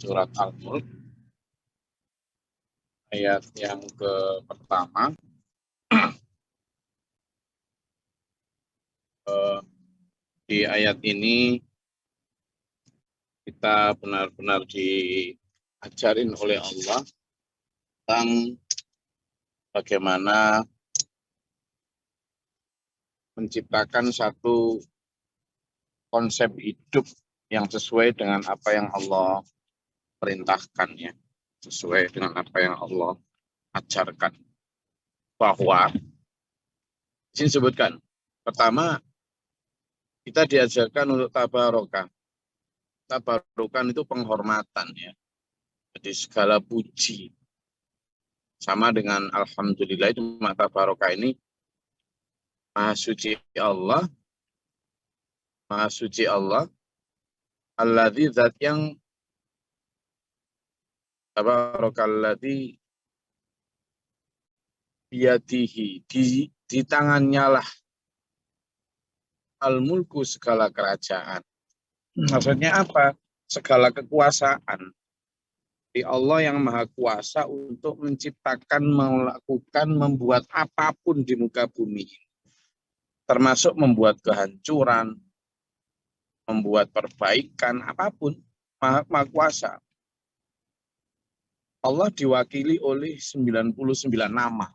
surat Al-Mulk ayat yang pertama. Di ayat ini kita benar-benar diajarin oleh Allah tentang bagaimana menciptakan satu konsep hidup yang sesuai dengan apa yang Allah perintahkan, ya, sesuai dengan apa yang Allah ajarkan. Bahwa di sini sebutkan, pertama kita diajarkan untuk tabarokah. Tabarukan itu penghormatan, ya. Jadi segala puji sama dengan alhamdulillah itu mata barokah ini maha suci Allah, maha suci Allah, alladzi zat yang tabarakalladzi biyadihi di tangannya lah al-mulku segala kerajaan. Maksudnya apa? Segala kekuasaan. Di Allah yang maha kuasa untuk menciptakan, melakukan, membuat apapun di muka bumi. Termasuk membuat kehancuran, membuat perbaikan, apapun. Maha kuasa. Allah diwakili oleh 99 nama.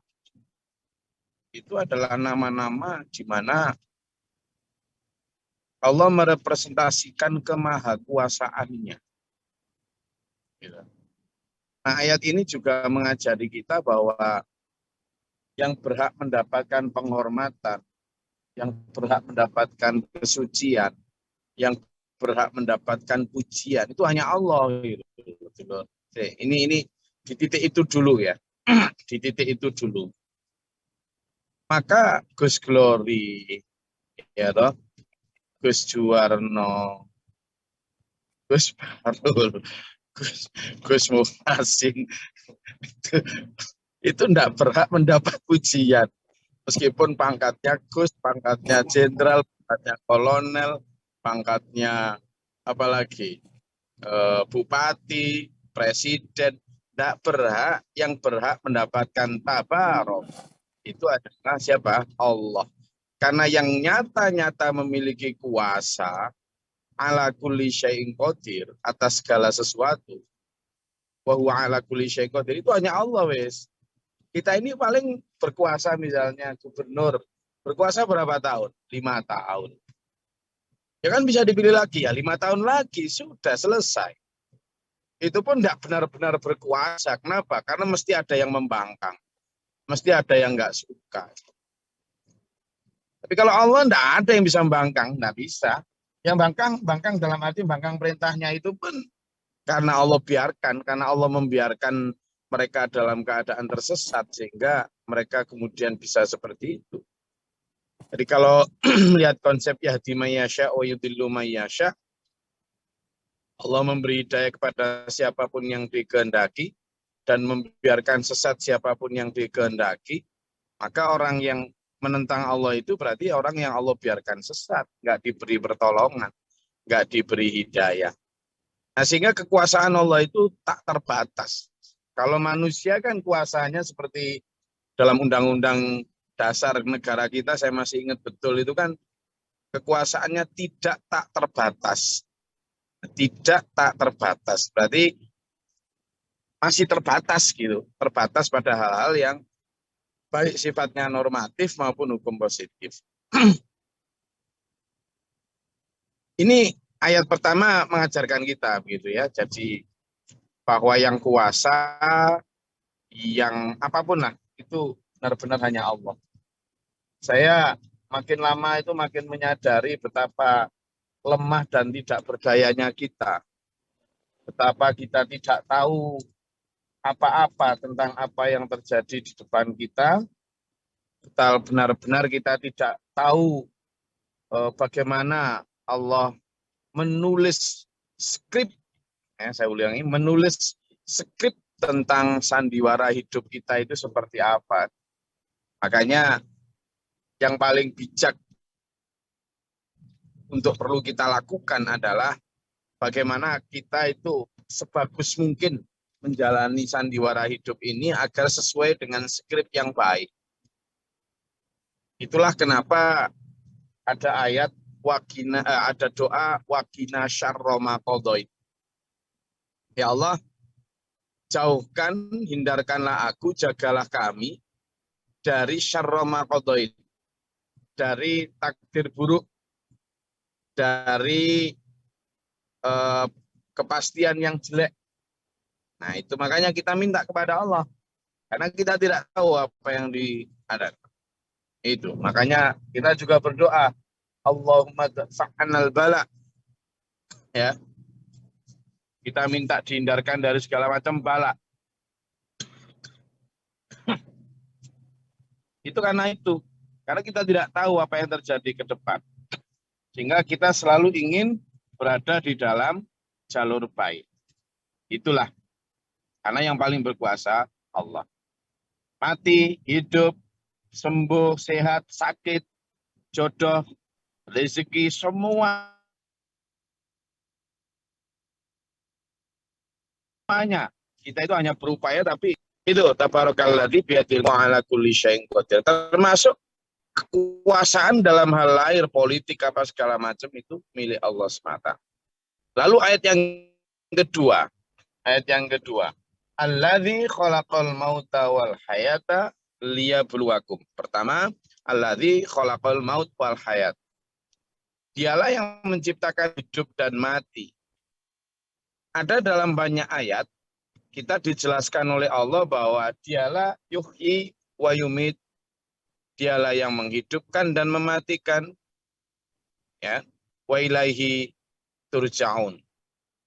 Itu adalah nama-nama di mana Allah merepresentasikan kemahakuasaannya. Nah, ayat ini juga mengajari kita bahwa yang berhak mendapatkan penghormatan, yang berhak mendapatkan kesucian, yang berhak mendapatkan pujian, itu hanya Allah. Ini di titik itu dulu, ya. Di titik itu dulu. Maka Gus Glory, ya toh, Gus Juwarno, Gus Barul, Gus Muhasin, itu tidak berhak mendapat pujian. Meskipun pangkatnya Gus, pangkatnya jenderal, pangkatnya kolonel, pangkatnya apalagi bupati, presiden, tidak berhak. Yang berhak mendapatkan tabarok itu adalah siapa? Allah. Karena yang nyata-nyata memiliki kuasa ala kulli syai'in qadir, atas segala sesuatu. Wa huwa ala kulli syai'in qadir, itu hanya Allah, wes. Kita ini paling berkuasa, misalnya gubernur berkuasa berapa tahun? 5 tahun. Ya kan bisa dipilih lagi, ya 5 tahun lagi sudah selesai. Itu pun tidak benar-benar berkuasa. Kenapa? Karena mesti ada yang membangkang, mesti ada yang nggak suka. Tapi kalau Allah tidak ada yang bisa membangkang, tidak bisa. Yang bangkang dalam arti bangkang perintahnya itu pun karena Allah biarkan, karena Allah membiarkan mereka dalam keadaan tersesat sehingga mereka kemudian bisa seperti itu. Jadi kalau melihat konsep yahdi mayyasya wa yudhillu mayyasya, Allah memberi hidayah kepada siapapun yang dikehendaki dan membiarkan sesat siapapun yang dikehendaki, maka orang yang menentang Allah itu berarti orang yang Allah biarkan sesat, nggak diberi pertolongan, nggak diberi hidayah. Nah, sehingga kekuasaan Allah itu tak terbatas. Kalau manusia kan kuasanya seperti dalam undang-undang dasar negara kita, saya masih ingat betul itu kan kekuasaannya tidak tak terbatas. Tidak tak terbatas. Berarti masih terbatas gitu. Terbatas pada hal-hal yang baik sifatnya normatif maupun hukum positif. Ini ayat pertama mengajarkan kita begitu, ya. Jadi bahwa yang kuasa, yang apapun lah, itu benar-benar hanya Allah. Saya makin lama itu makin menyadari betapa lemah dan tidak berdayanya kita. Betapa kita tidak tahu apa-apa tentang apa yang terjadi di depan kita. Betapa benar-benar kita tidak tahu bagaimana Allah menulis skrip, saya ulangi, menulis skrip tentang sandiwara hidup kita itu seperti apa. Makanya yang paling bijak untuk perlu kita lakukan adalah bagaimana kita itu sebagus mungkin menjalani sandiwara hidup ini agar sesuai dengan skrip yang baik. Itulah kenapa ada ayat ada doa waqina syarra ma qadait. Ya Allah, jauhkan, hindarkanlah aku, jagalah kami dari syarra ma qadait, dari takdir buruk, dari kepastian yang jelek. Nah, itu makanya kita minta kepada Allah. Karena kita tidak tahu apa yang diadakan. Itu. Makanya kita juga berdoa, Allahumma dafa'anal bala. Ya. Kita minta dihindarkan dari segala macam bala. Itu karena itu. Karena kita tidak tahu apa yang terjadi ke depan. Sehingga kita selalu ingin berada di dalam jalur baik. Itulah. Karena yang paling berkuasa Allah. Mati, hidup, sembuh, sehat, sakit, jodoh, rezeki, semuanya. Kita itu hanya berupaya, tapi itu tabarakalladzi biyadil ala kulli syai'in qadir. Termasuk kekuasaan dalam hal lahir, politik, apa segala macam itu milik Allah semata. Lalu ayat yang kedua. Alladzi khalaqal mauta wal hayata liyabluwakum. Pertama, alladzi khalaqal maut wal hayat. Dialah yang menciptakan hidup dan mati. Ada dalam banyak ayat kita dijelaskan oleh Allah bahwa dialah yuhyi wa yumit. Dialah yang menghidupkan dan mematikan. Ya. Wa ilaihi turja'un.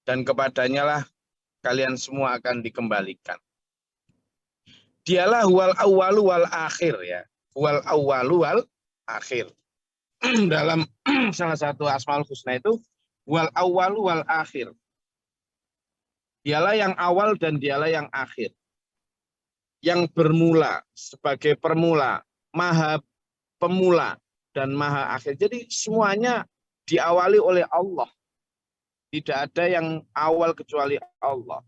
Dan kepadanya lah kalian semua akan dikembalikan. Dialah wal awwalu wal akhir ya. Wal awwalu wal akhir. Dalam salah satu Asmaul Husna itu wal awwalu wal akhir. Dialah yang awal dan dialah yang akhir. Yang bermula sebagai permula, maha pemula dan maha akhir. Jadi semuanya diawali oleh Allah. Tidak ada yang awal kecuali Allah.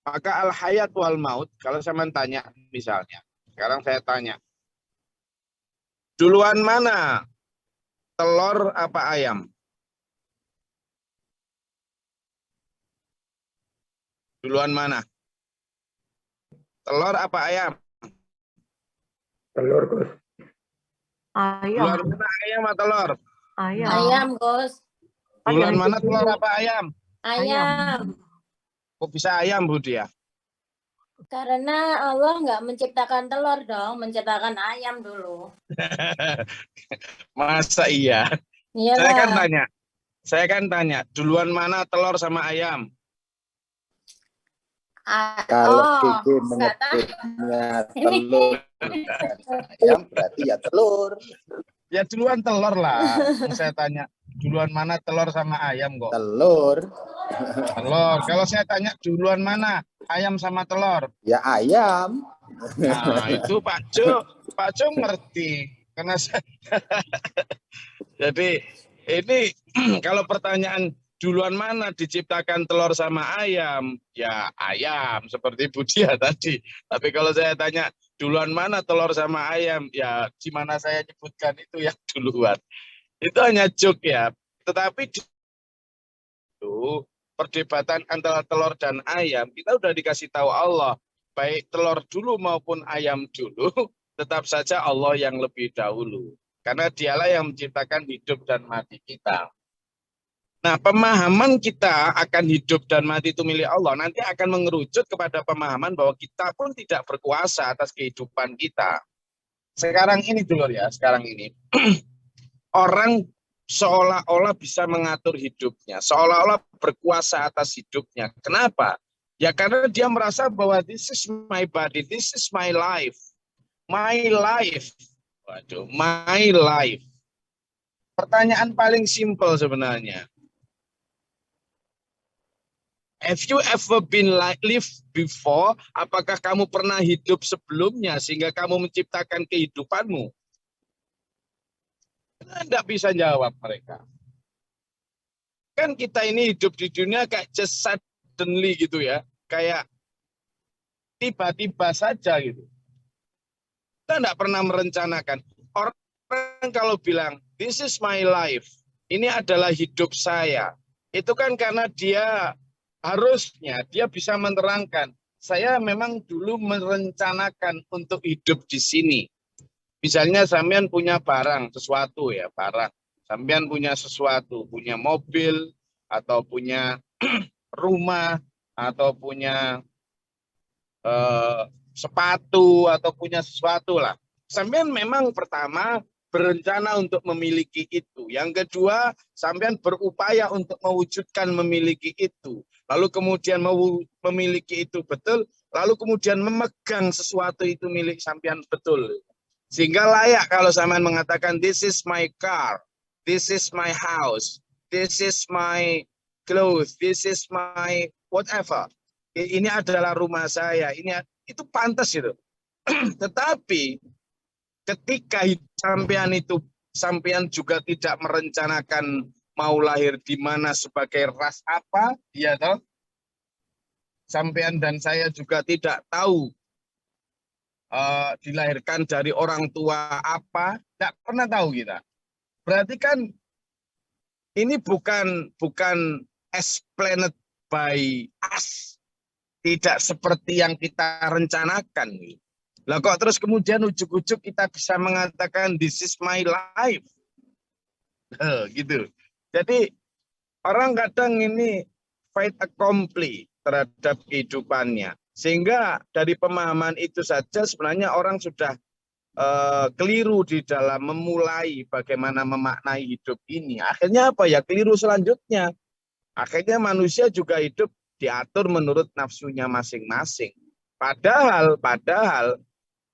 Maka al-hayat wal maut, kalau saya tanya misalnya, sekarang saya tanya, duluan mana telur apa ayam? Duluan mana? Telur apa ayam? Telur, Gus. Duluan mana ayam atau telur? Ayam, Gus. Duluan mana telur apa ayam? Ayam. Kok bisa ayam, Bu Dia? Karena Allah nggak menciptakan telur dong, menciptakan ayam dulu. Masa iya? Iyalah. Saya kan tanya, duluan mana telur sama ayam? Kalau Kiki menyebutnya telur ayam berarti ya telur. Ya duluan telur lah. Saya tanya, duluan mana telur sama ayam kok? Telur. Telur. Kalau saya tanya duluan mana ayam sama telur? Ya ayam. Nah itu Pak Jo ngerti. Karena saya jadi ini kalau pertanyaan duluan mana diciptakan telur sama ayam? Ya ayam seperti Budia tadi. Tapi kalau saya tanya duluan mana telur sama ayam? Ya gimana saya nyebutkan itu yang duluan. Itu hanya joke ya. Tetapi itu perdebatan antara telur dan ayam, kita udah dikasih tahu Allah. Baik telur dulu maupun ayam dulu, tetap saja Allah yang lebih dahulu. Karena dialah yang menciptakan hidup dan mati kita. Nah, pemahaman kita akan hidup dan mati itu milik Allah nanti akan mengerucut kepada pemahaman bahwa kita pun tidak berkuasa atas kehidupan kita. Sekarang ini dulu ya, sekarang ini. Orang seolah-olah bisa mengatur hidupnya, seolah-olah berkuasa atas hidupnya. Kenapa? Ya karena dia merasa bahwa this is my body, this is my life. My life. Waduh, my life. Pertanyaan paling simpel sebenarnya. Have you ever been live before? Apakah kamu pernah hidup sebelumnya sehingga kamu menciptakan kehidupanmu? Tidak bisa jawab mereka. Kan kita ini hidup di dunia kayak jasad suddenly gitu ya, kayak tiba-tiba saja gitu. Kita tidak pernah merencanakan. Orang kalau bilang, this is my life, ini adalah hidup saya, itu kan karena dia harusnya dia bisa menerangkan, saya memang dulu merencanakan untuk hidup di sini. Misalnya sampean punya barang, sesuatu ya, barang. Sampean punya sesuatu, punya mobil, atau punya rumah, atau punya sepatu, atau punya sesuatu lah. Sampean memang pertama berencana untuk memiliki itu. Yang kedua, sampean berupaya untuk mewujudkan memiliki itu. Lalu kemudian memiliki itu betul, lalu kemudian memegang sesuatu itu milik sampean betul. Sehingga layak kalau sampean mengatakan, this is my car, this is my house, this is my clothes, this is my whatever. Ini adalah rumah saya, itu pantas itu. Tetapi ketika sampean juga tidak merencanakan mau lahir di mana sebagai ras apa, ya toh? Sampean dan saya juga tidak tahu dilahirkan dari orang tua apa, tidak pernah tahu kita. Berarti kan ini bukan explained by us, tidak seperti yang kita rencanakan. Lah kok terus kemudian ujuk-ujuk kita bisa mengatakan this is my life, gitu. Jadi orang kadang ini fait accompli terhadap kehidupannya. Sehingga dari pemahaman itu saja sebenarnya orang sudah keliru di dalam memulai bagaimana memaknai hidup ini. Akhirnya apa ya? Keliru selanjutnya. Akhirnya manusia juga hidup diatur menurut nafsunya masing-masing. Padahal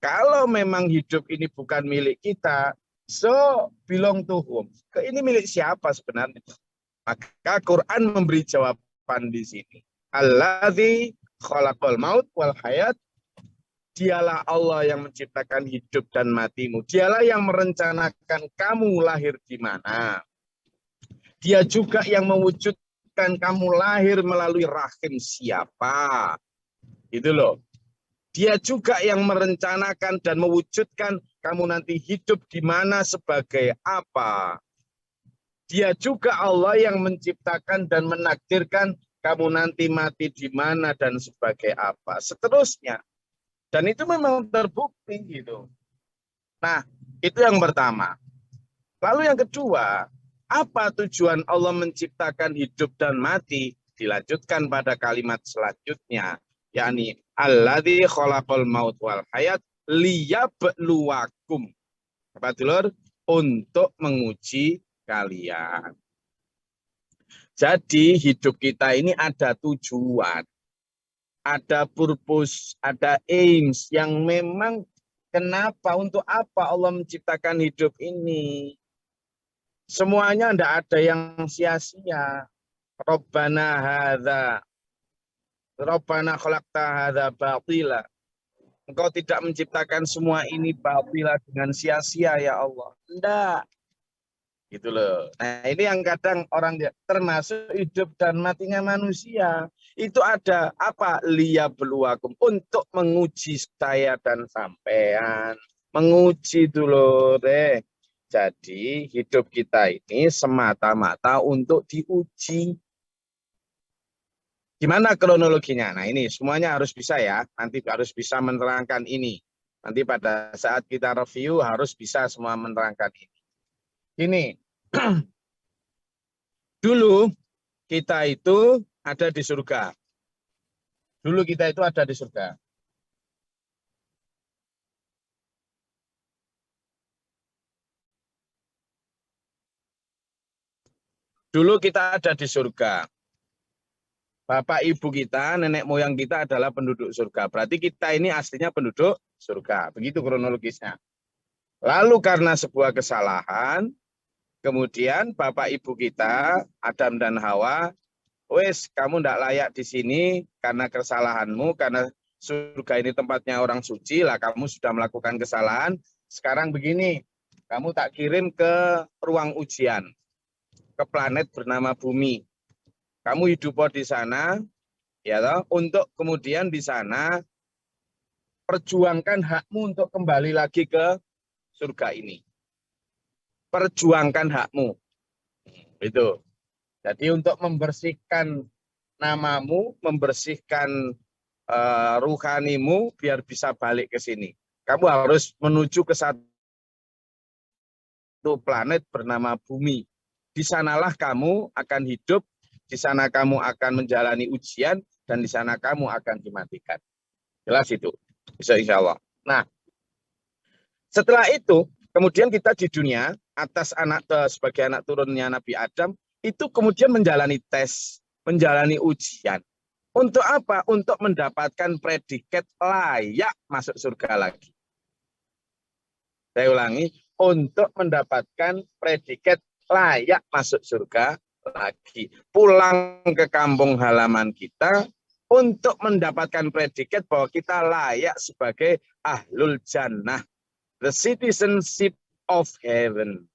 kalau memang hidup ini bukan milik kita, so belong to whom? Ini milik siapa sebenarnya? Maka Quran memberi jawaban di sini. Alladzi khalaqal maut wal hayat. Dialah Allah yang menciptakan hidup dan matimu. Dialah yang merencanakan kamu lahir di mana. Dia juga yang mewujudkan kamu lahir melalui rahim siapa. Itu loh. Dia juga yang merencanakan dan mewujudkan kamu nanti hidup di mana sebagai apa. Dia juga Allah yang menciptakan dan menakdirkan kamu nanti mati di mana dan sebagai apa. Seterusnya. Dan itu memang terbukti gitu. Nah, itu yang pertama. Lalu yang kedua, apa tujuan Allah menciptakan hidup dan mati? Dilanjutkan pada kalimat selanjutnya, yakni alladzi khalaqal maut wal hayat liyabluwakum. Apa dulur? Untuk menguji kalian. Jadi hidup kita ini ada tujuan. Ada purpose, ada aims yang memang kenapa, untuk apa Allah menciptakan hidup ini. Semuanya tidak ada yang sia-sia. Rabbana khalaqta hadza batila. Engkau tidak menciptakan semua ini batila dengan sia-sia ya Allah. Tidak. Gitu loh. Nah, ini yang kadang orang termasuk hidup dan matinya manusia. Itu ada apa? Liyabluwakum, untuk menguji saya dan sampean. Menguji dulu deh. Jadi hidup kita ini semata-mata untuk diuji. Gimana kronologinya? Nah ini semuanya harus bisa ya. Nanti harus bisa menerangkan ini. Nanti pada saat kita review harus bisa semua menerangkan ini. Ini dulu kita itu ada di surga. Dulu kita itu ada di surga. Dulu kita ada di surga. Bapak ibu kita, nenek moyang kita adalah penduduk surga. Berarti kita ini aslinya penduduk surga. Begitu kronologisnya. Lalu karena sebuah kesalahan, kemudian bapak ibu kita, Adam dan Hawa, wes kamu tidak layak di sini karena kesalahanmu, karena surga ini tempatnya orang suci, lah kamu sudah melakukan kesalahan. Sekarang begini, kamu tak kirim ke ruang ujian, ke planet bernama Bumi. Kamu hidup di sana, ya toh, untuk kemudian di sana perjuangkan hakmu untuk kembali lagi ke surga ini. Perjuangkan hakmu. Itu. Jadi untuk membersihkan namamu, membersihkan ruhanimu biar bisa balik ke sini. Kamu harus menuju ke satu planet bernama Bumi. Di sanalah kamu akan hidup, di sana kamu akan menjalani ujian, dan di sana kamu akan dimatikan. Jelas itu. Bisa insya Allah. Nah, setelah itu, kemudian kita di dunia, atas sebagai anak turunnya Nabi Adam, itu kemudian menjalani tes, menjalani ujian. Untuk apa? Untuk mendapatkan predikat layak masuk surga lagi. Saya ulangi, untuk mendapatkan predikat layak masuk surga lagi. Pulang ke kampung halaman kita untuk mendapatkan predikat bahwa kita layak sebagai ahlul jannah, the citizenship of heaven.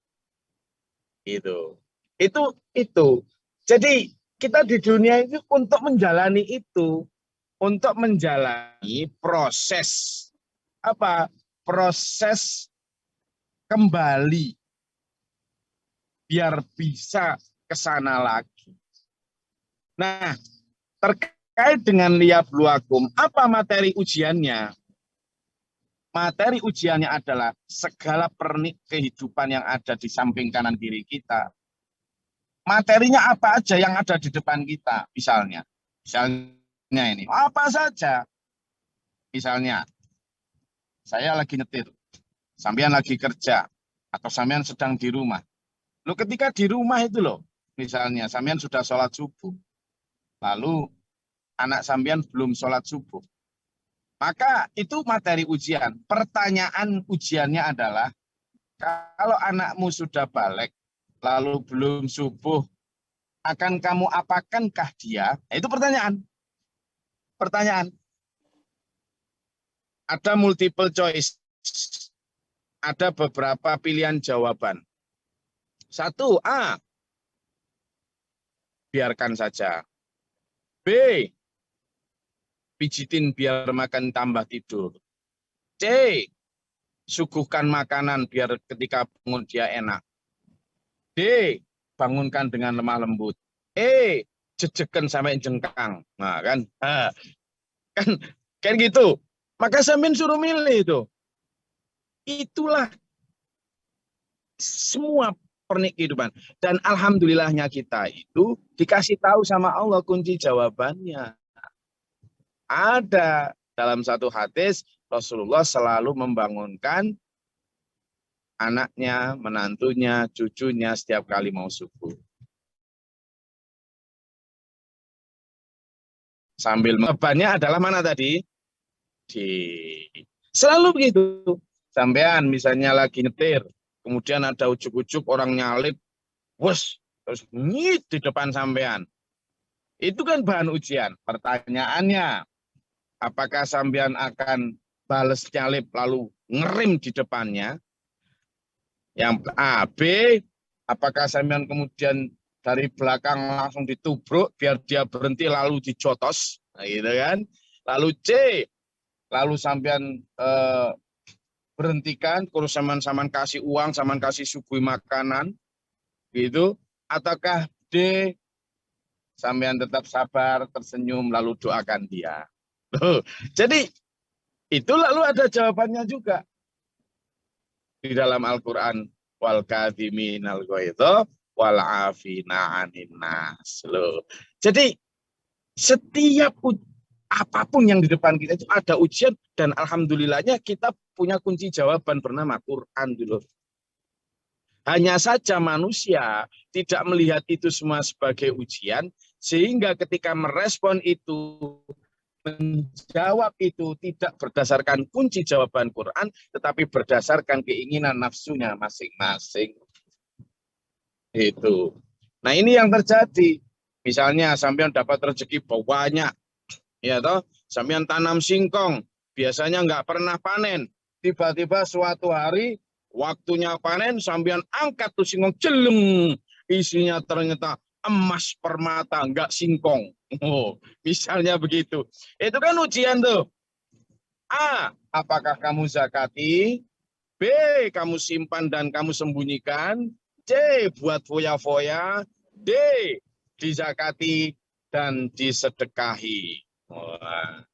Itu. Jadi kita di dunia itu untuk menjalani itu, untuk menjalani proses apa? Proses kembali biar bisa ke sana lagi. Nah, terkait dengan liyabluwakum, apa materi ujiannya? Materi ujiannya adalah segala pernik kehidupan yang ada di samping kanan kiri kita. Materinya apa aja yang ada di depan kita, misalnya ini, apa saja. Misalnya, saya lagi nyetir, sampean lagi kerja, atau sampean sedang di rumah. Loh, ketika di rumah itu loh, misalnya sampean sudah sholat subuh, lalu anak sampean belum sholat subuh. Maka itu materi ujian. Pertanyaan ujiannya adalah, kalau anakmu sudah balik, lalu belum subuh, akan kamu apakankah dia? Nah, itu pertanyaan. Pertanyaan. Ada multiple choice. Ada beberapa pilihan jawaban. 1, A. Biarkan saja. B. Pijitin biar makan tambah tidur. C. Suguhkan makanan biar ketika bangun dia enak. D. Bangunkan dengan lemah lembut. E. Jejekan sampai jengkang. Nah, kan gitu. Maka sampean suruh milih itu. Itulah semua pernik kehidupan. Dan alhamdulillahnya kita itu dikasih tahu sama Allah kunci jawabannya. Ada dalam satu hadis, Rasulullah selalu membangunkan anaknya, menantunya, cucunya setiap kali mau subuh. Sambil bebannya adalah mana tadi? Selalu begitu. Sampean misalnya lagi nyetir, kemudian ada ujuk-ujuk orang nyalip, terus nyit di depan sampean. Itu kan bahan ujian. Pertanyaannya, apakah sampean akan balas nyalip lalu ngerem di depannya? Yang A, B, apakah sampean kemudian dari belakang langsung ditubruk biar dia berhenti lalu dijotos, nah, gitu kan? Lalu C, lalu sampean berhentikan, kurus saman kasih uang, saman kasih suguhi makanan, gitu? Ataukah D, sampean tetap sabar, tersenyum, lalu doakan dia? Jadi itu lalu ada jawabannya juga di dalam Al-Quran, wal kadhiminal ghaidha wal afina 'anin nas. Jadi setiap apapun yang di depan kita itu ada ujian, dan alhamdulillahnya kita punya kunci jawaban bernama Quran dulu. Hanya saja manusia tidak melihat itu semua sebagai ujian, sehingga ketika merespon itu, menjawab itu tidak berdasarkan kunci jawaban Quran, tetapi berdasarkan keinginan nafsunya masing-masing. Itu. Nah, ini yang terjadi. Misalnya sampean dapat rezeki banyak, ya toh, sampean tanam singkong, biasanya nggak pernah panen. Tiba-tiba suatu hari waktunya panen, sampean angkat tuh singkong, jeleng, isinya ternyata emas permata, nggak singkong. Oh, misalnya begitu. Itu kan ujian tuh. A, apakah kamu zakati? B, kamu simpan dan kamu sembunyikan. C, buat foya-foya. D, dizakati dan disedekahi. Wah,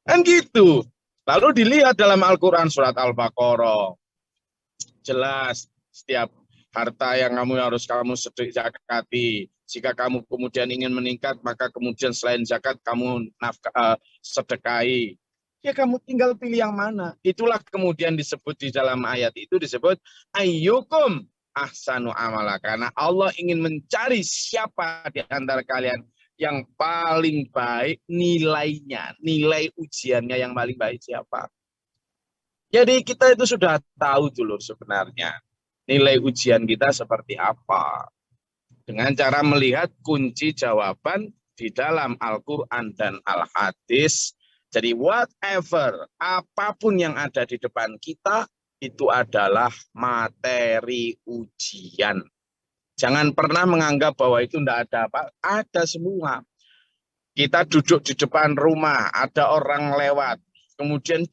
kan gitu. Lalu dilihat dalam Al-Quran surat Al-Baqarah. Jelas setiap harta yang harus kamu zakati. Jika kamu kemudian ingin meningkat, maka kemudian selain zakat kamu sedekahi. Ya kamu tinggal pilih yang mana. Itulah kemudian disebut di dalam ayat itu disebut ayyukum ahsanu amala. Karena Allah ingin mencari siapa di antara kalian yang paling baik nilainya, nilai ujiannya yang paling baik siapa. Jadi kita itu sudah tahu dulu sebenarnya nilai ujian kita seperti apa. Dengan cara melihat kunci jawaban di dalam Al-Quran dan Al-Hadis. Jadi whatever, apapun yang ada di depan kita, itu adalah materi ujian. Jangan pernah menganggap bahwa itu tidak ada apa, ada semua. Kita duduk di depan rumah, ada orang lewat, kemudian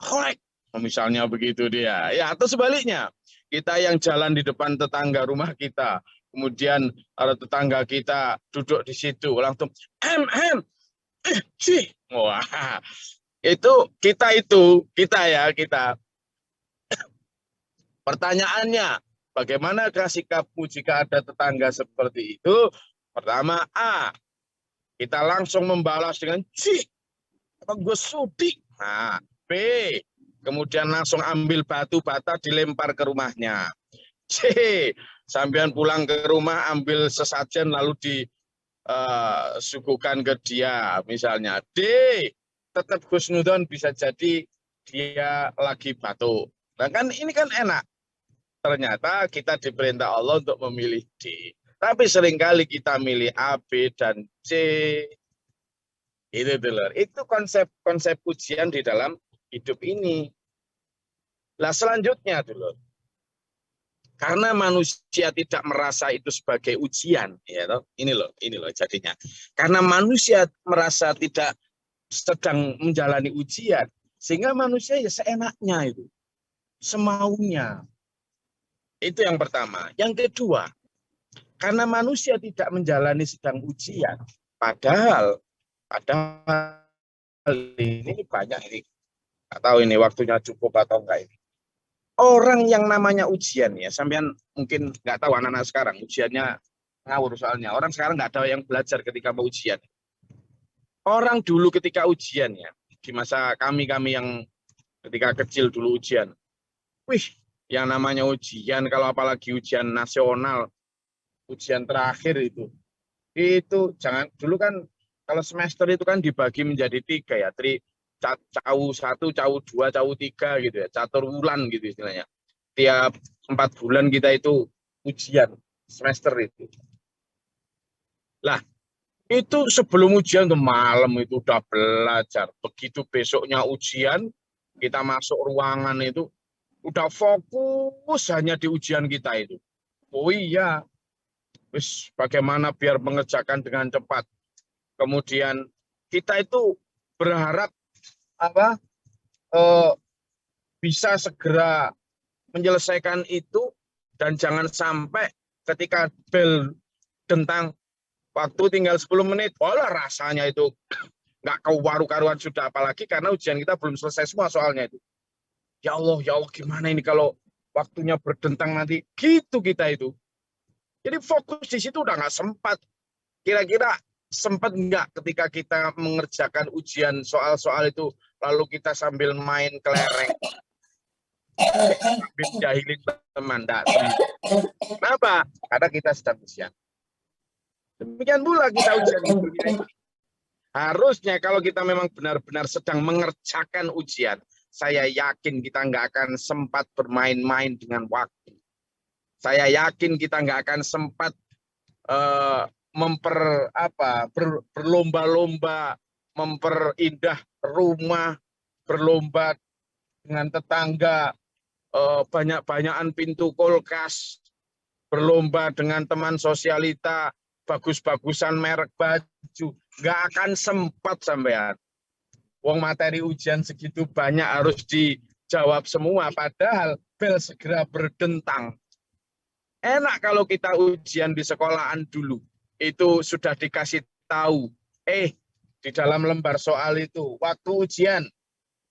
horek, misalnya begitu dia. Ya, atau sebaliknya, kita yang jalan di depan tetangga rumah kita, kemudian ada tetangga kita duduk di situ, langsung wah, itu kita. Pertanyaannya, bagaimanakah sikapmu jika ada tetangga seperti itu? Pertama, A, kita langsung membalas dengan gue sudi. Nah, B, kemudian langsung ambil batu bata dilempar ke rumahnya. C, sampean pulang ke rumah ambil sesajen lalu disuguhkan ke dia misalnya. D, tetap husnudon bisa jadi dia lagi batuk. Nah kan ini kan enak. Ternyata kita diperintah Allah untuk memilih D. Tapi seringkali kita milih A, B, dan C. Itu konsep ujian di dalam hidup ini. Nah selanjutnya dulu, karena manusia tidak merasa itu sebagai ujian, ya toh? Ini loh jadinya. Karena manusia merasa tidak sedang menjalani ujian, sehingga manusia ya seenaknya itu, semaunya. Itu yang pertama. Yang kedua, karena manusia tidak menjalani sedang ujian, padahal ini banyak ini. Nggak tahu ini waktunya cukup atau enggak ini. Orang yang namanya ujian ya, sampean mungkin nggak tahu anak-anak sekarang ujiannya ngawur soalnya. Orang sekarang nggak ada yang belajar ketika mau ujian. Orang dulu ketika ujian ya, di masa kami yang ketika kecil dulu ujian. Wih, yang namanya ujian, kalau apalagi ujian nasional, ujian terakhir itu jangan, dulu kan kalau semester itu kan dibagi menjadi 3 ya, cawu 1, cawu 2, cawu 3 gitu ya, catur wulan gitu istilahnya. Tiap 4 bulan kita itu ujian semester itu. Lah, itu sebelum ujian tuh malam itu udah belajar. Begitu besoknya ujian, kita masuk ruangan itu udah fokus hanya di ujian kita itu. Oh iya, bagaimana biar mengerjakan dengan cepat. Kemudian kita itu berharap bisa segera menyelesaikan itu dan jangan sampai ketika bel tentang waktu tinggal 10 menit, rasanya itu nggak karu-karuan sudah, apalagi karena ujian kita belum selesai semua soalnya itu. Ya Allah gimana ini kalau waktunya berdentang nanti, gitu kita itu. Jadi fokus di situ udah nggak sempat. Kira-kira sempat nggak ketika kita mengerjakan ujian soal-soal itu, lalu kita sambil main kelereng, jahilin teman, enggak. Kenapa? Karena kita sedang ujian. Demikian pula kita ujian di dunia ini. Harusnya kalau kita memang benar-benar sedang mengerjakan ujian, saya yakin kita nggak akan sempat bermain-main dengan waktu. Saya yakin kita nggak akan sempat berlomba-lomba memperindah rumah, berlomba dengan tetangga, banyak-banyakan pintu kulkas, berlomba dengan teman sosialita, bagus-bagusan merek baju. Nggak akan sempat sampean. Wong materi ujian segitu banyak harus dijawab semua, padahal bel segera berdentang. Enak kalau kita ujian di sekolahan dulu, itu sudah dikasih tahu. Di dalam lembar soal itu, waktu ujian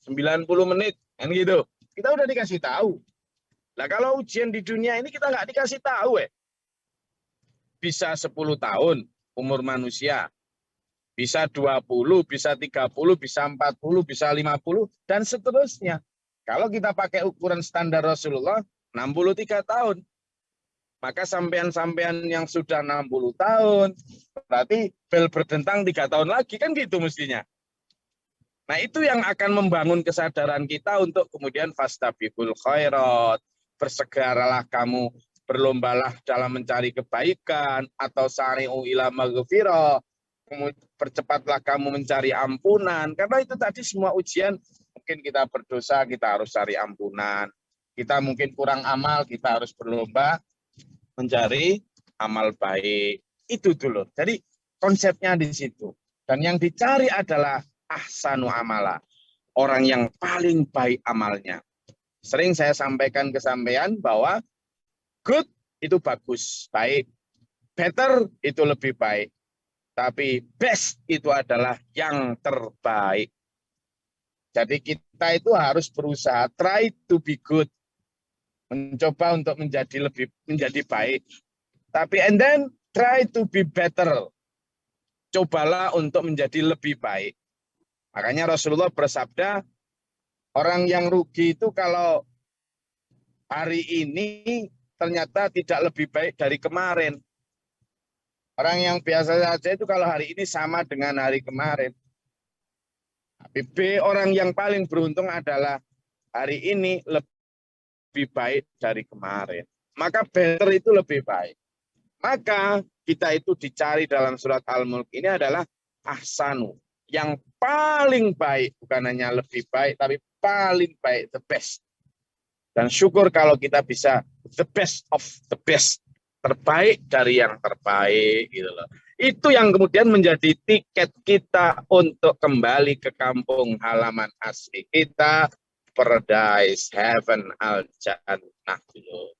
90 menit, kan gitu. Kita udah dikasih tahu. Nah kalau ujian di dunia ini kita nggak dikasih tahu, bisa 10 tahun umur manusia. Bisa 20, bisa 30, bisa 40, bisa 50, dan seterusnya. Kalau kita pakai ukuran standar Rasulullah, 63 tahun. Maka sampean-sampean yang sudah 60 tahun, berarti bel berdentang 3 tahun lagi, kan gitu mestinya. Nah itu yang akan membangun kesadaran kita untuk kemudian fastabiqul khairat, bersegeralah kamu, berlombalah dalam mencari kebaikan, atau sari'u ila maghfirah, percepatlah kamu mencari ampunan, karena itu tadi semua ujian. Mungkin kita berdosa, kita harus cari ampunan. Kita mungkin kurang amal, kita harus berlomba mencari amal baik. Itu dulu. Jadi konsepnya di situ. Dan yang dicari adalah ahsanu amala, orang yang paling baik amalnya. Sering saya sampaikan ke sampean bahwa good itu bagus, baik. Better itu lebih baik. Tapi best itu adalah yang terbaik. Jadi kita itu harus berusaha try to be good, mencoba untuk menjadi baik. Tapi and then try to be better, cobalah untuk menjadi lebih baik. Makanya Rasulullah bersabda, orang yang rugi itu kalau hari ini ternyata tidak lebih baik dari kemarin. Orang yang biasa saja itu kalau hari ini sama dengan hari kemarin. Tapi B, orang yang paling beruntung adalah hari ini lebih baik dari kemarin. Maka better itu lebih baik. Maka kita itu dicari dalam surat Al-Mulk ini adalah ahsanu. Yang paling baik, bukan hanya lebih baik, tapi paling baik, the best. Dan syukur kalau kita bisa the best of the best. Terbaik dari yang terbaik gitu loh. Itu yang kemudian menjadi tiket kita untuk kembali ke kampung halaman asli kita, paradise, heaven, al-jannah gitu.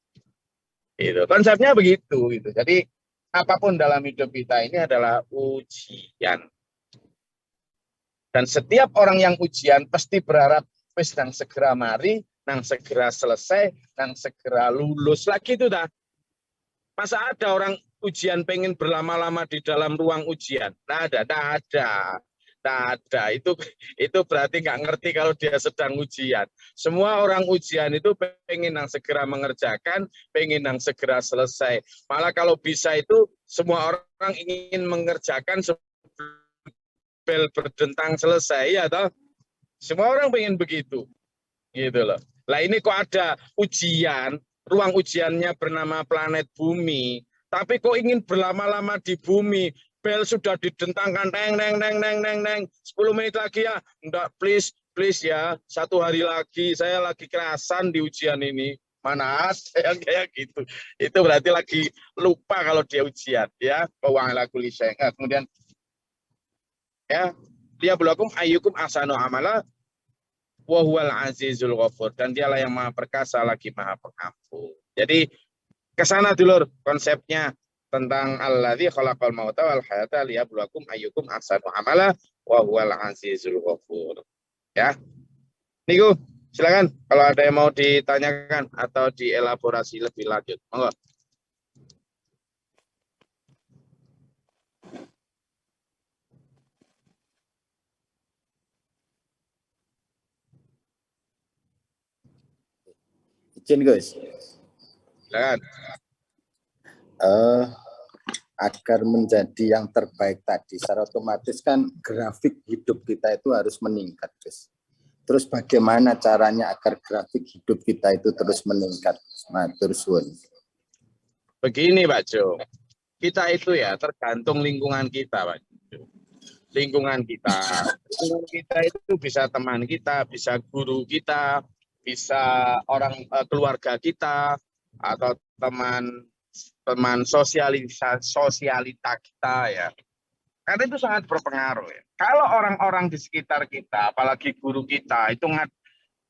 Itu konsepnya begitu gitu. Jadi apapun dalam hidup kita ini adalah ujian. Dan setiap orang yang ujian pasti berharap wis nang segera mari, nang segera selesai, nang segera lulus lagi itu dah. Masa ada orang ujian pengen berlama-lama di dalam ruang ujian? Nggak ada. Itu berarti nggak ngerti kalau dia sedang ujian. Semua orang ujian itu pengen yang segera mengerjakan, pengen yang segera selesai. Malah kalau bisa itu semua orang ingin mengerjakan sebelum bel berdentang selesai, ya toh? Semua orang pengen begitu, gitu loh. Lah ini kok ada ujian? Ruang ujiannya bernama planet bumi, tapi kok ingin berlama-lama di bumi, bel sudah didentangkan, neng, 10 menit lagi ya, enggak, please ya, 1 hari lagi, saya lagi kerasan di ujian ini, mana ada kayak gitu, itu berarti lagi lupa kalau dia ujian, ya, kemudian, ya, dia belakum ayyukum ahsanu amala, wa huwal azizul ghafur, dan dialah yang maha perkasa lagi maha pengampun. Jadi kesana dulur konsepnya tentang alladzi khalaqal mauta wal hayata liyabluwakum ayyukum ahsanu amala wa huwal azizul ghafur. Ya. Niku silakan kalau ada yang mau ditanyakan atau dielaborasi lebih lanjut. Monggo. Izin Gus. Silakan. Agar menjadi yang terbaik tadi, secara otomatis kan grafik hidup kita itu harus meningkat, Gus. Terus bagaimana caranya agar grafik hidup kita itu terus meningkat, matur suwun? Begini Pak Jo, kita itu ya tergantung lingkungan kita Pak Jo. Lingkungan kita itu bisa teman kita, bisa guru kita, bisa orang keluarga kita, atau teman teman sosialita kita ya. Karena itu sangat berpengaruh ya. Kalau orang-orang di sekitar kita, apalagi guru kita, itu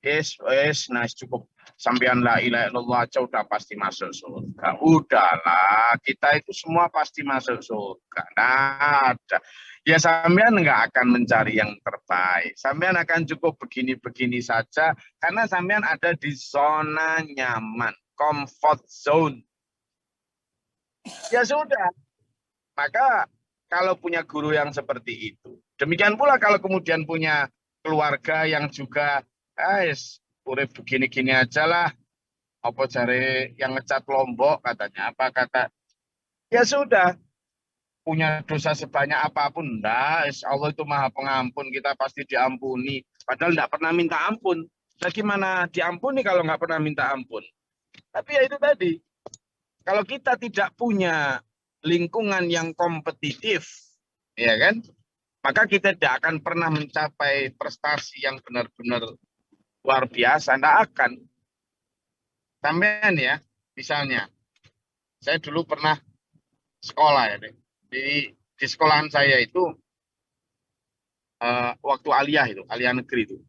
nice cukup sampean la ilaha illallah aja udah pasti masuk surga. Udahlah, kita itu semua pasti masuk surga. Nah, ada. Ya sampean nggak akan mencari yang terbaik. Sampean akan cukup begini-begini saja karena sampean ada di zona nyaman, comfort zone. Ya sudah. Maka kalau punya guru yang seperti itu, demikian pula kalau kemudian punya keluarga yang juga urip begini-gini aja lah, apa cari yang ngecat Lombok katanya, apa kata, ya sudah, punya dosa sebanyak apapun, enggak, Allah itu maha pengampun, kita pasti diampuni, padahal enggak pernah minta ampun. Bagaimana diampuni kalau nggak pernah minta ampun? Tapi ya itu tadi, kalau kita tidak punya lingkungan yang kompetitif, ya kan, maka kita tidak akan pernah mencapai prestasi yang benar-benar luar biasa, tidak akan. Sampean ya, misalnya, saya dulu pernah sekolah ya, di sekolahan saya itu waktu aliyah negeri itu,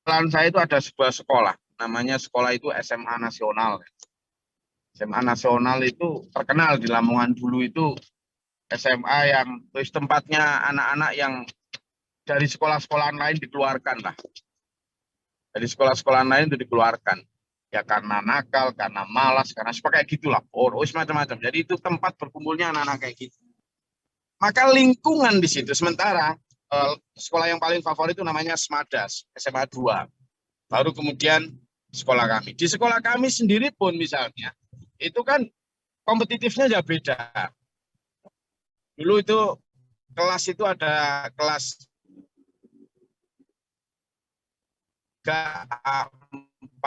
sekolahan saya itu ada sebuah sekolah, namanya sekolah itu SMA Nasional. SMA Nasional itu terkenal di Lamongan dulu itu SMA yang tempatnya anak-anak yang dari sekolah-sekolahan lain dikeluarkan lah. Dari sekolah-sekolahan lain itu dikeluarkan. Ya karena nakal, karena malas, karena kayak gitulah. Macam-macam. Jadi itu tempat berkumpulnya anak-anak kayak gitu. Maka lingkungan di situ, sementara sekolah yang paling favorit itu namanya Smadas, SMA 2. Baru kemudian sekolah kami. Di sekolah kami sendiri pun misalnya, itu kan kompetitifnya ya beda. Dulu itu kelas itu ada kelas A4,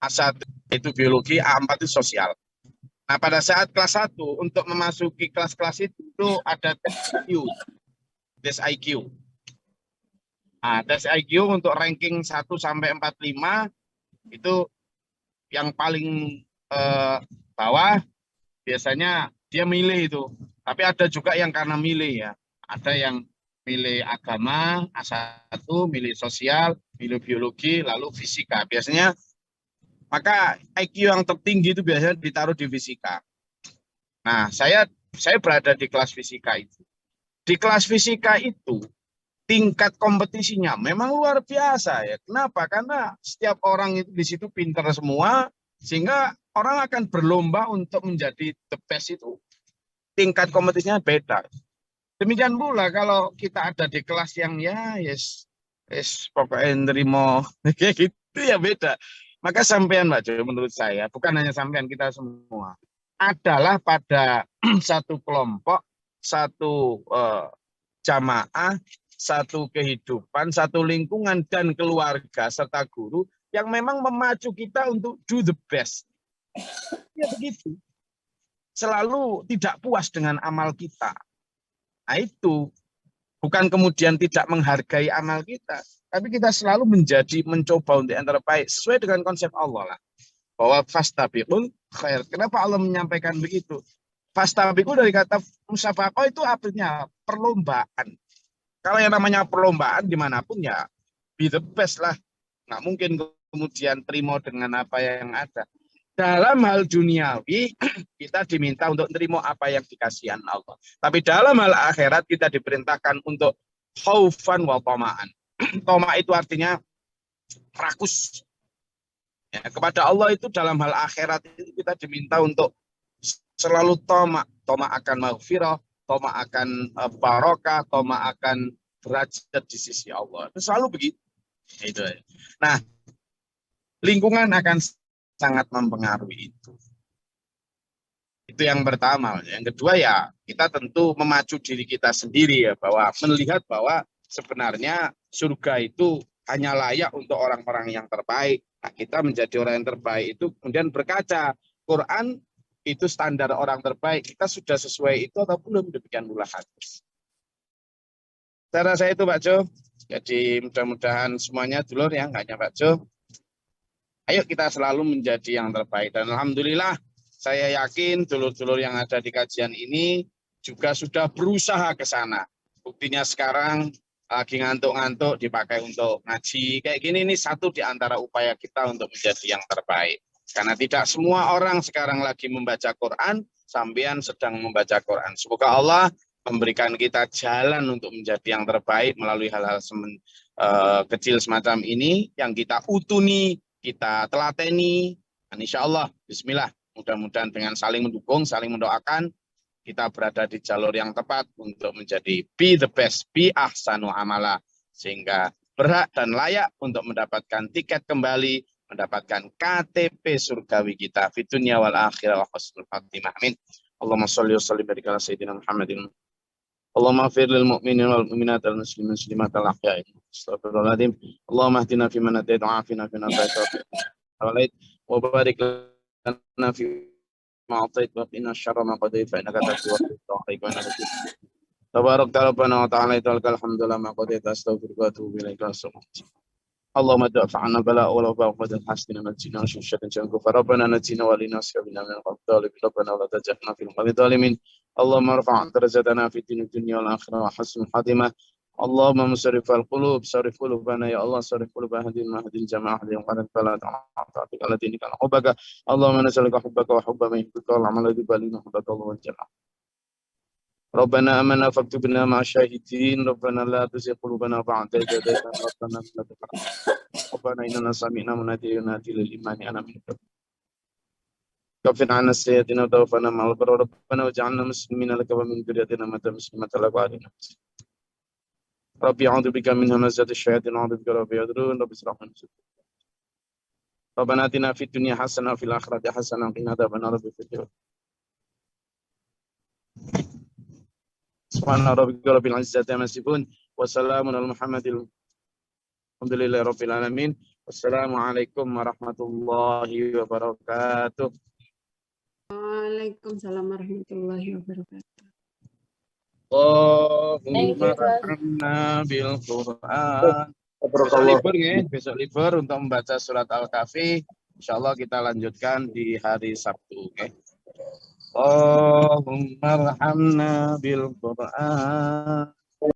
A1 itu biologi, A4 itu sosial. Nah, pada saat kelas 1 untuk memasuki kelas-kelas itu ada tes IQ. Nah, tes IQ untuk ranking 1 sampai 45 itu yang paling bawah biasanya dia milih itu. Tapi ada juga yang karena milih ya. Ada yang milih agama, A1, milih sosial, milih biologi, lalu fisika. Biasanya maka IQ yang tertinggi itu biasanya ditaruh di fisika. Nah, saya berada di kelas fisika itu. Di kelas fisika itu tingkat kompetisinya memang luar biasa ya. Kenapa? Karena setiap orang itu di situ pintar semua, sehingga orang akan berlomba untuk menjadi the best itu. Tingkat kompetisinya beda. Demikian pula kalau kita ada di kelas yang ya pokoknya nerimo kayak gitu ya beda. Maka sampean Mbak Jo, menurut saya bukan hanya sampean, kita semua adalah pada satu kelompok, satu jamaah, satu kehidupan, satu lingkungan dan keluarga serta guru yang memang memacu kita untuk do the best. Ya begitu. Selalu tidak puas dengan amal kita. Nah itu bukan kemudian tidak menghargai amal kita, tapi kita selalu mencoba untuk yang terbaik sesuai dengan konsep Allah lah. Bahwa fastabiqul khair. Kenapa Allah menyampaikan begitu? Fastabiqul dari kata musabaqah itu artinya perlombaan. Kalau yang namanya perlombaan dimanapun ya be the best lah. Nggak mungkin kemudian terima dengan apa yang ada. Dalam hal duniawi, kita diminta untuk menerima apa yang dikasihan Allah. Tapi dalam hal akhirat, kita diperintahkan untuk khaufan wa tama'an. Toma itu artinya rakus. Ya, kepada Allah itu dalam hal akhirat itu kita diminta untuk selalu toma. Toma akan maghfirah, toma akan barokah, toma akan derajat di sisi Allah. Itu selalu begitu. Itu. Nah, lingkungan akan sangat mempengaruhi itu. Itu yang pertama. Yang kedua ya kita tentu memacu diri kita sendiri ya, bahwa melihat bahwa sebenarnya surga itu hanya layak untuk orang-orang yang terbaik. Nah, kita menjadi orang yang terbaik itu kemudian berkaca Quran itu standar orang terbaik. Kita sudah sesuai itu atau belum? Demikian pula hadis. Cara saya itu Pak Jo. Jadi mudah-mudahan semuanya dulur ya, nggak hanya Pak Jo. Ayo kita selalu menjadi yang terbaik. Dan alhamdulillah saya yakin dulur-dulur yang ada di kajian ini juga sudah berusaha ke sana. Buktinya sekarang lagi ngantuk-ngantuk dipakai untuk ngaji. Kayak gini ini satu di antara upaya kita untuk menjadi yang terbaik. Karena tidak semua orang sekarang lagi membaca Quran, sampean sedang membaca Quran. Semoga Allah memberikan kita jalan untuk menjadi yang terbaik melalui hal-hal kecil semacam ini yang kita utuni, kita telateni. Dan insya Allah, bismillah, mudah-mudahan dengan saling mendukung, saling mendoakan, kita berada di jalur yang tepat untuk menjadi be the best, be ahsanu amala, sehingga berhak dan layak untuk mendapatkan tiket kembali, mendapatkan KTP surgawi kita fi dunya wal akhirah wa husnul khatimah. Amin. Allahumma sholli wa sallim barik ala sayyidina Muhammadin. Allahumma ighfir lil mu'minin wal mu'minat wal muslimin muslimat al ahya'i. Astagfirullahaladzim. Allahumma hdina fi man hadait wa afina fi man afait wa barik lana fi ma atait wa qina syarra ma qadait fa innaka taqdi wa tuqdi wa innaka tabarak rabbana wa ta'ala alhamdulillah ma qadait astaghfiruka wa atubu ilaika. اللهم ادفع عنا بلاء ولا باء وقد حسنا نجينا من شر جنك فربنا نجينا ولنا سبيلنا من الظالمين ربنا ولا تجعلنا في القوم الظالمين اللهم ارفع درجتنا في الدنيا والاخره وحسن الخاتمه اللهم مصرف القلوب صرف قلوبنا يا الله صرف قلوب اهدنا واهد الجماعه اهدهم قد فلا تعطيك على دينك حبك اللهم نسالك حبك وحب من يحبك والعمل ببالنا حبك الله والجنه ربنا آمنا فاكتبنا مع الشاهدين ربنا لا تزغ قلوبنا بعد إذ هديتنا وهب لنا من لدنك ربنا إننا سمعنا مناديا ينادي للإيمان أن آمنوا كفر عنا سيئاتنا وتوفنا مع الأبرار ربنا واجعلنا مسلمين لك ومن ذريتنا أمة مسلمة لك وأرنا ربي أعوذ بك من همزات الشياطين وأعوذ بك ربي يحضرون رب اشرح لي صدري ربنا آتنا في الدنيا حسنة وفي الآخرة حسنة وقنا عذاب النار رب اغفر سبحان ربك رب العزة عما يصفون وسلام على المرسلين الحمد لله رب العالمين والسلام عليكم ورحمة الله وبركاته. Waalaikumsalam warahmatullahi wabarakatuh. Allahumma arhamna bil Quran. Besok libur ya, besok libur untuk membaca surat Al-Kahfi. Insyaallah kita lanjutkan di hari Sabtu. Okay? Allahumma arhamna bil Quran.